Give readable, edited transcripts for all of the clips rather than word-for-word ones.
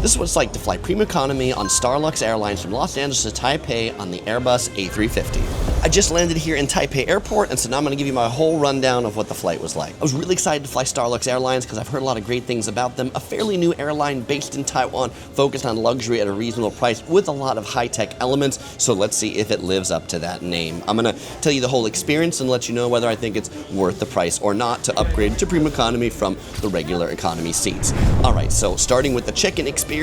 This is what it's like to fly Premium Economy on Starlux Airlines from Los Angeles to Taipei on the Airbus A350. I just landed here in Taipei Airport, and so now I'm going to give you my whole rundown of what the flight was like. I was really excited to fly Starlux Airlines because I've heard a lot of great things about them. A fairly new airline based in Taiwan, focused on luxury at a reasonable price with a lot of high-tech elements, so let's see if it lives up to that name. I'm going to tell you the whole experience and let you know whether I think it's worth the price or not to upgrade to Premium Economy from the regular economy seats. Alright, so starting with the check-in experience,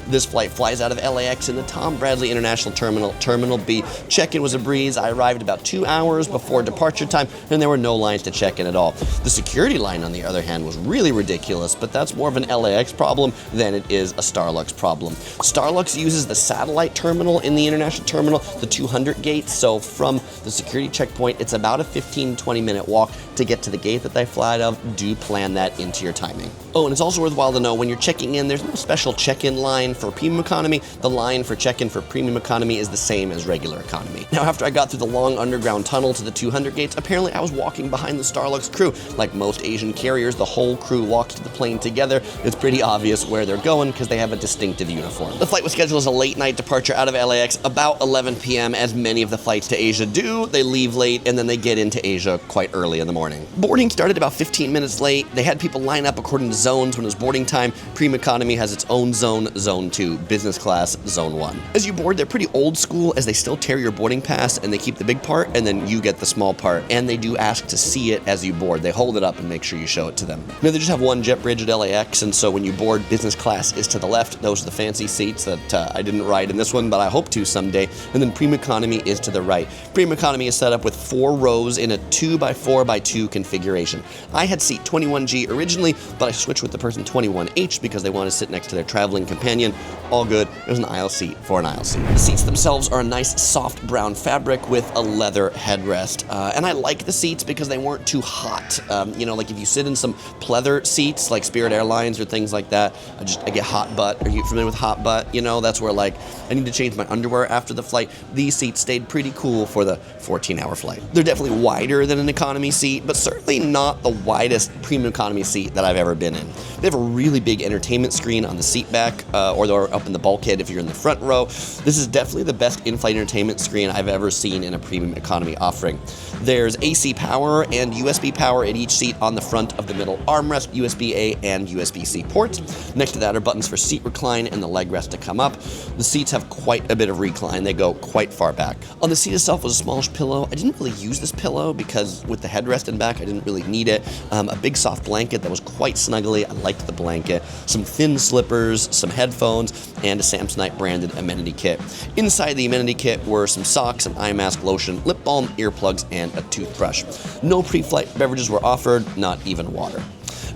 this flight flies out of LAX in the Tom Bradley International Terminal, Terminal B. Check-in was a breeze. I arrived about 2 hours before departure time, and there were no lines to check in at all. The security line, on the other hand, was really ridiculous, but that's more of an LAX problem than it is a Starlux problem. Starlux uses the satellite terminal in the international terminal, the 200 gate, so from the security checkpoint, it's about a 15-20 minute walk to get to the gate that they fly out of. Do plan that into your timing. Oh, and it's also worthwhile to know when you're checking in, there's no special check-in line for Premium Economy. The line for check-in for Premium Economy is the same as regular economy. Now, after I got through the long underground tunnel to the 200 gates, apparently I was walking behind the Starlux crew. Like most Asian carriers, the whole crew walks to the plane together. It's pretty obvious where they're going because they have a distinctive uniform. The flight was scheduled as a late night departure out of LAX about 11 p.m. as many of the flights to Asia do. They leave late and then they get into Asia quite early in the morning. Boarding started about 15 minutes late. They had people line up according to zones when it was boarding time. Premium Economy has its own zone, Zone 2, Business Class, Zone 1. As you board, they're pretty old school as they still tear your boarding pass and they keep the big part and then you get the small part, and they do ask to see it as you board. They hold it up and make sure you show it to them. Now, they just have one jet bridge at LAX, and so when you board, Business Class is to the left. Those are the fancy seats that I didn't ride in this one, but I hope to someday. And then Premium Economy is to the right. Premium Economy is set up with 4 rows in a 2x4x2 configuration. I had seat 21G originally, but I switched with the person 21H because they want to sit next to their traveling companion. All good. It was an aisle seat for an aisle seat. The seats themselves are a nice soft brown fabric with a leather headrest. And I like the seats because they weren't too hot. You know, like if you sit in some pleather seats like Spirit Airlines or things like that, I get hot butt. Are you familiar with hot butt? You know, that's where like I need to change my underwear after the flight. These seats stayed pretty cool for the 14-hour flight. They're definitely wider than an economy seat, but certainly not the widest Premium Economy seat that I've ever been in. They have a really big entertainment screen on the seat back, or they're up in the bulkhead if you're in the front row. This is definitely the best in-flight entertainment screen I've ever seen in a Premium Economy offering. There's AC power and USB power at each seat on the front of the middle armrest, USB-A and USB-C ports. Next to that are buttons for seat recline and the leg rest to come up. The seats have quite a bit of recline. They go quite far back. On the seat itself was a smallish pillow. I didn't really use this pillow because with the headrest and back, I didn't really need it. A big soft blanket that was quite snuggly. I liked the blanket. Some thin slippers, some headphones, and a Samsonite branded amenity kit. Inside the amenity kit were some socks, an eye mask, lotion, lip balm, earplugs, and a toothbrush. No pre-flight beverages were offered, not even water.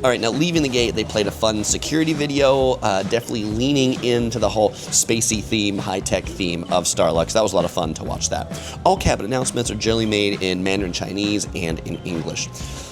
All right, now leaving the gate, they played a fun security video, definitely leaning into the whole spacey theme, high-tech theme of Starlux. That was a lot of fun to watch that. All cabin announcements are generally made in Mandarin Chinese and in English.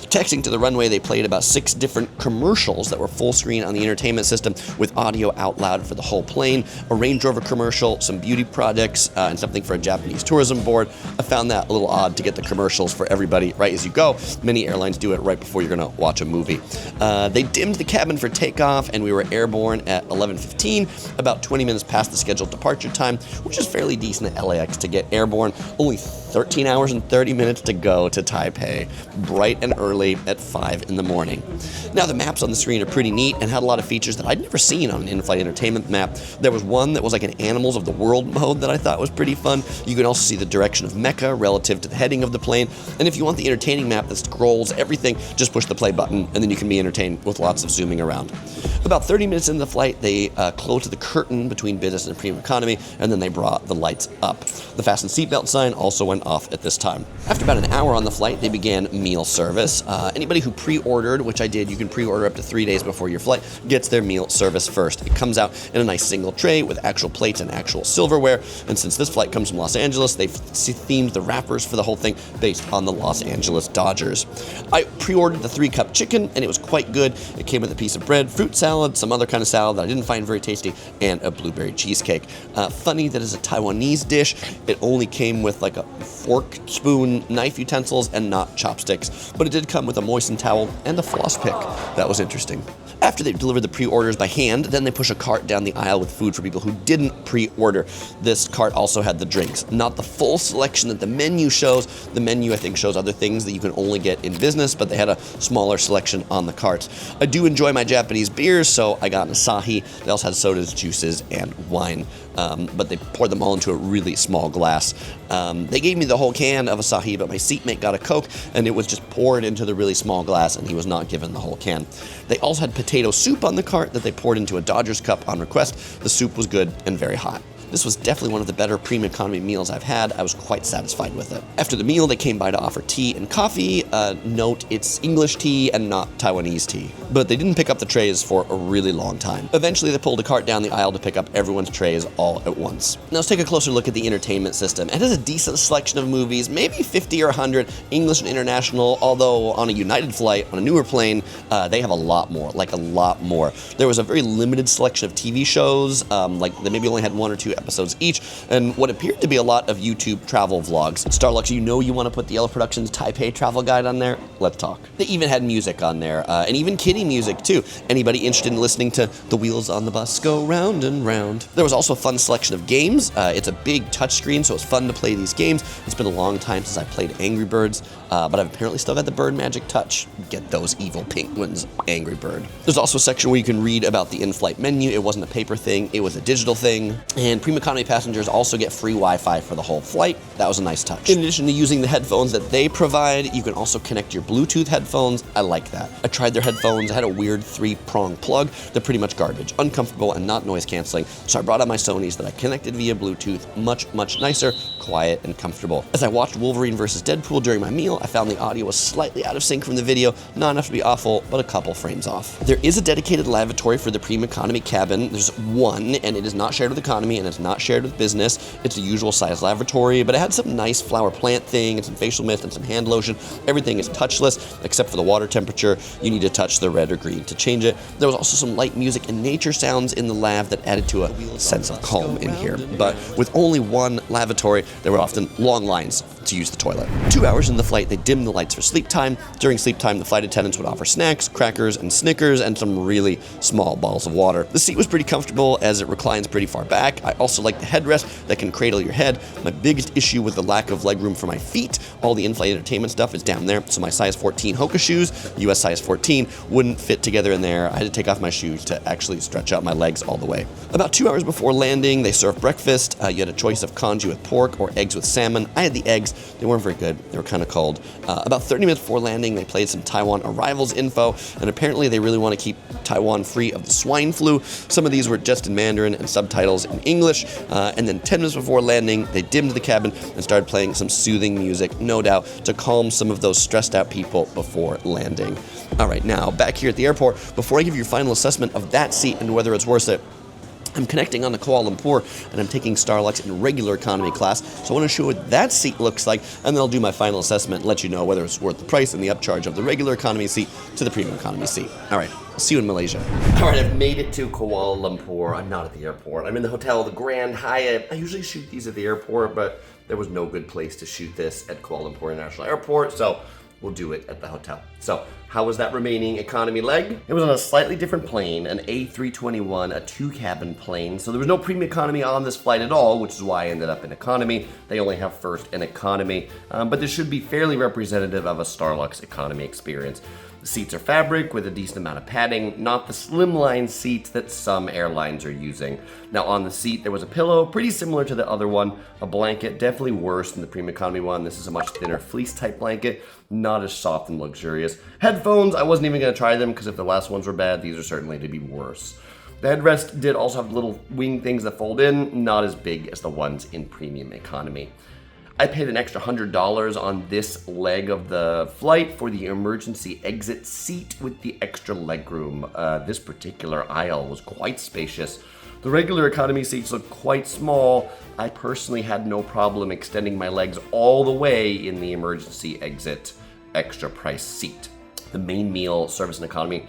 Texting to the runway, they played about 6 different commercials that were full screen on the entertainment system with audio out loud for the whole plane, a Range Rover commercial, some beauty products, and something for a Japanese tourism board. I found that a little odd to get the commercials for everybody right as you go. Many airlines do it right before you're going to watch a movie. They dimmed the cabin for takeoff, and we were airborne at 11:15, about 20 minutes past the scheduled departure time, which is fairly decent at LAX to get airborne. Only 13 hours and 30 minutes to go to Taipei, bright and early at 5 in the morning. Now, the maps on the screen are pretty neat and had a lot of features that I'd never seen on an in-flight entertainment map. There was one that was like an Animals of the World mode that I thought was pretty fun. You can also see the direction of Mecca relative to the heading of the plane. And if you want the entertaining map that scrolls everything, just push the play button and then you can be entertained with lots of zooming around. About 30 minutes into the flight, they closed the curtain between business and premium economy, and then they brought the lights up. The fasten seatbelt sign also went off at this time. After about an hour on the flight, they began meal service. Anybody who pre-ordered, which I did, you can pre-order up to 3 days before your flight, gets their meal service first. It comes out in a nice single tray with actual plates and actual silverware, and since this flight comes from Los Angeles, they've themed the wrappers for the whole thing based on the Los Angeles Dodgers. I pre-ordered the 3-cup chicken, and it was quite good. It came with a piece of bread, fruit salad, some other kind of salad that I didn't find very tasty, and a blueberry cheesecake. Funny that as a Taiwanese dish, it only came with like a fork, spoon, knife utensils, and not chopsticks, but it did come with a moistened towel and a floss pick. That was interesting. After they delivered the pre-orders by hand, then they push a cart down the aisle with food for people who didn't pre-order. This cart also had the drinks. Not the full selection that the menu shows. The menu, I think, shows other things that you can only get in business, but they had a smaller selection on the cart. I do enjoy my Japanese beers, so I got an Asahi. They also had sodas, juices, and wine, but they poured them all into a really small glass. They gave me the whole can of Asahi, but my seatmate got a Coke, and it was just poured into the really small glass, and he was not given the whole can. They also had potato soup on the cart that they poured into a Dodgers cup on request. The soup was good and very hot. This was definitely one of the better premium economy meals I've had. I was quite satisfied with it. After the meal, they came by to offer tea and coffee. Note, it's English tea and not Taiwanese tea. But they didn't pick up the trays for a really long time. Eventually, they pulled a cart down the aisle to pick up everyone's trays all at once. Now let's take a closer look at the entertainment system. It has a decent selection of movies, maybe 50 or 100, English and international, although on a United flight, on a newer plane, they have a lot more, like a lot more. There was a very limited selection of TV shows, like they maybe only had 1 or 2 episodes each, and what appeared to be a lot of YouTube travel vlogs. Starlux, you know you want to put the Yellow Productions Taipei travel guide on there? Let's talk. They even had music on there, and even kiddie music too. Anybody interested in listening to The Wheels on the Bus Go Round and Round? There was also a fun selection of games. It's a big touchscreen, so it's fun to play these games. It's been a long time since I played Angry Birds, but I've apparently still got the Bird Magic Touch. Get those evil penguins, Angry Bird. There's also a section where you can read about the in-flight menu. It wasn't a paper thing, it was a digital thing. And Premium Economy passengers also get free Wi-Fi for the whole flight. That was a nice touch. In addition to using the headphones that they provide, you can also connect your Bluetooth headphones. I like that. I tried their headphones. I had a weird 3-prong plug. They're pretty much garbage, uncomfortable and not noise canceling. So I brought out my Sonys that I connected via Bluetooth. Much nicer, quiet, and comfortable. As I watched Wolverine vs. Deadpool during my meal, I found the audio was slightly out of sync from the video. Not enough to be awful, but a couple frames off. There is a dedicated lavatory for the Premium Economy cabin. There's one, and it is not shared with economy, and it's not shared with business. It's a usual size lavatory, but it had some nice flower plant thing and some facial mist and some hand lotion. Everything is touchless except for the water temperature. You need to touch the red or green to change it. There was also some light music and nature sounds in the lav that added to a sense of calm in here. But with only one lavatory, there were often long lines to use the toilet. 2 hours in the flight, they dimmed the lights for sleep time. During sleep time, the flight attendants would offer snacks, crackers, and Snickers, and some really small bottles of water. The seat was pretty comfortable as it reclines pretty far back. I also like the headrest that can cradle your head. My biggest issue was the lack of legroom for my feet. All the in-flight entertainment stuff is down there, so my size 14 Hoka shoes, US size 14, wouldn't fit together in there. I had to take off my shoes to actually stretch out my legs all the way. About 2 hours before landing, they served breakfast. You had a choice of congee with pork or eggs with salmon. I had the eggs. They weren't very good. They were kind of cold. About 30 minutes before landing, they played some Taiwan arrivals info, and apparently they really want to keep Taiwan free of the swine flu. Some of these were just in Mandarin and subtitles in English, and then 10 minutes before landing, they dimmed the cabin and started playing some soothing music, no doubt, to calm some of those stressed out people before landing. All right, now, back here at the airport, before I give you your final assessment of that seat and whether it's worth it, I'm connecting on to Kuala Lumpur, and I'm taking Starlux in regular economy class, so I want to show what that seat looks like, and then I'll do my final assessment and let you know whether it's worth the price and the upcharge of the regular economy seat to the premium economy seat. All right, I'll see you in Malaysia. All right, I've made it to Kuala Lumpur. I'm not at the airport. I'm in the hotel, the Grand Hyatt. I usually shoot these at the airport, but there was no good place to shoot this at Kuala Lumpur International Airport, so we'll do it at the hotel. So, how was that remaining economy leg? It was on a slightly different plane, an A321, a 2-cabin plane. So there was no premium economy on this flight at all, which is why I ended up in economy. They only have first and economy, but this should be fairly representative of a Starlux economy experience. The seats are fabric with a decent amount of padding, not the slimline seats that some airlines are using. Now on the seat there was a pillow, pretty similar to the other one, a blanket, definitely worse than the premium economy one. This is a much thinner fleece type blanket, not as soft and luxurious. Headphones, I wasn't even going to try them because if the last ones were bad, these are certainly to be worse. The headrest did also have little wing things that fold in, not as big as the ones in premium economy. I paid an extra $100 on this leg of the flight for the emergency exit seat with the extra legroom. This particular aisle was quite spacious. The regular economy seats looked quite small. I personally had no problem extending my legs all the way in the emergency exit extra price seat. The main meal, service and economy,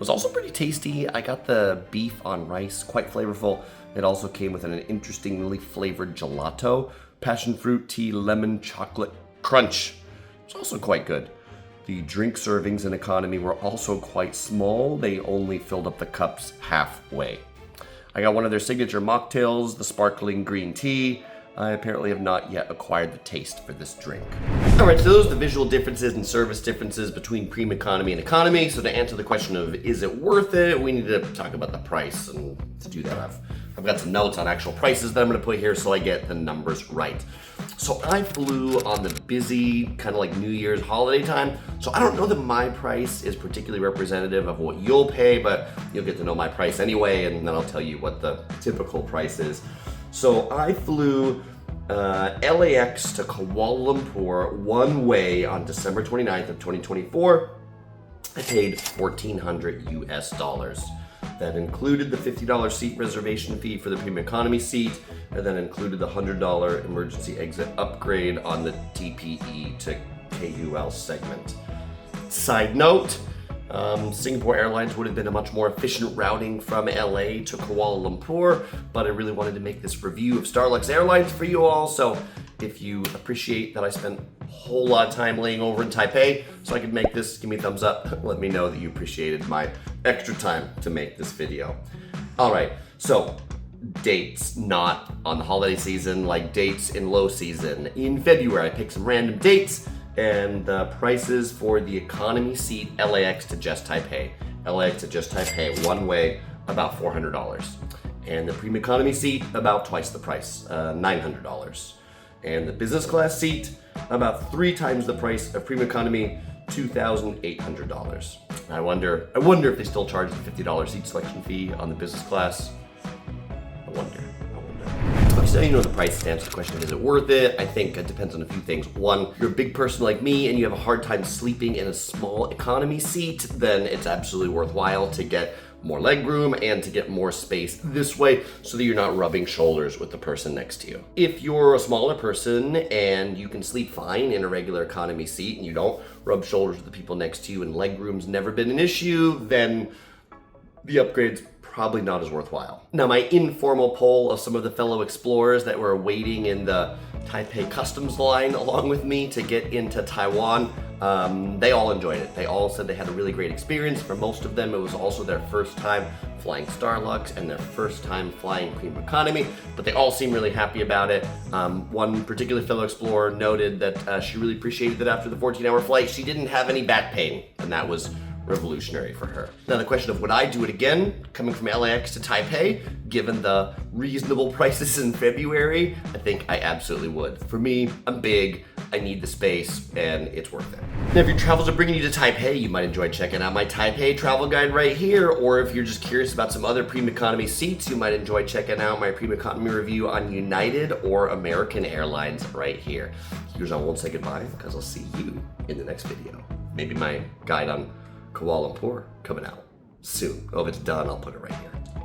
was also pretty tasty. I got the beef on rice, quite flavorful. It also came with an interestingly flavored gelato, passion fruit tea, lemon chocolate crunch. It's also quite good. The drink servings in economy were also quite small. They only filled up the cups halfway. I got one of their signature mocktails, the sparkling green tea. I apparently have not yet acquired the taste for this drink. All right, so those are the visual differences and service differences between premium economy and economy. So to answer the question of is it worth it, we need to talk about the price. And to do that, I've got some notes on actual prices that I'm gonna put here so I get the numbers right. So I flew on the busy kind of like New Year's holiday time. So I don't know that my price is particularly representative of what you'll pay, but you'll get to know my price anyway, and then I'll tell you what the typical price is. So I flew LAX to Kuala Lumpur one way on December 29th of 2024. I paid $1,400 US. That included the $50 seat reservation fee for the premium economy seat, and then included the $100 emergency exit upgrade on the TPE to KUL segment. Side note, Singapore Airlines would have been a much more efficient routing from LA to Kuala Lumpur, but I really wanted to make this review of Starlux Airlines for you all, so if you appreciate that I spent a whole lot of time laying over in Taipei so I could make this, give me a thumbs up, let me know that you appreciated my extra time to make this video. All right, so dates not on the holiday season, like dates in low season. In February, I picked some random dates and the prices for the economy seat LAX to just Taipei. LAX to just Taipei, one way, about $400. And the premium economy seat, about twice the price, $900. And the business class seat, about 3 times the price of premium economy, $2,800. I wonder if they still charge the $50 seat selection fee on the business class. I wonder. Okay, so you know the price to answer the question, is it worth it? I think it depends on a few things. One, you're a big person like me and you have a hard time sleeping in a small economy seat, then it's absolutely worthwhile to get more leg room and to get more space this way so that you're not rubbing shoulders with the person next to you. If you're a smaller person and you can sleep fine in a regular economy seat and you don't rub shoulders with the people next to you and leg room's never been an issue, then the upgrade's probably not as worthwhile. Now, my informal poll of some of the fellow explorers that were waiting in the Taipei customs line along with me to get into Taiwan, they all enjoyed it. They all said they had a really great experience. For most of them, it was also their first time flying Starlux and their first time flying premium economy, but they all seem really happy about it. One particular fellow explorer noted that she really appreciated that after the 14-hour flight, she didn't have any back pain, and that was revolutionary for her. Now the question of would I do it again, coming from LAX to Taipei, given the reasonable prices in February, I think I absolutely would. For me, I'm big, I need the space, and it's worth it. Now if your travels are bringing you to Taipei, you might enjoy checking out my Taipei travel guide right here, or if you're just curious about some other premium economy seats, you might enjoy checking out my premium economy review on United or American Airlines right here. Here's I won't say goodbye, because I'll see you in the next video. Maybe my guide on Kuala Lumpur coming out soon. Oh, if it's done, I'll put it right here.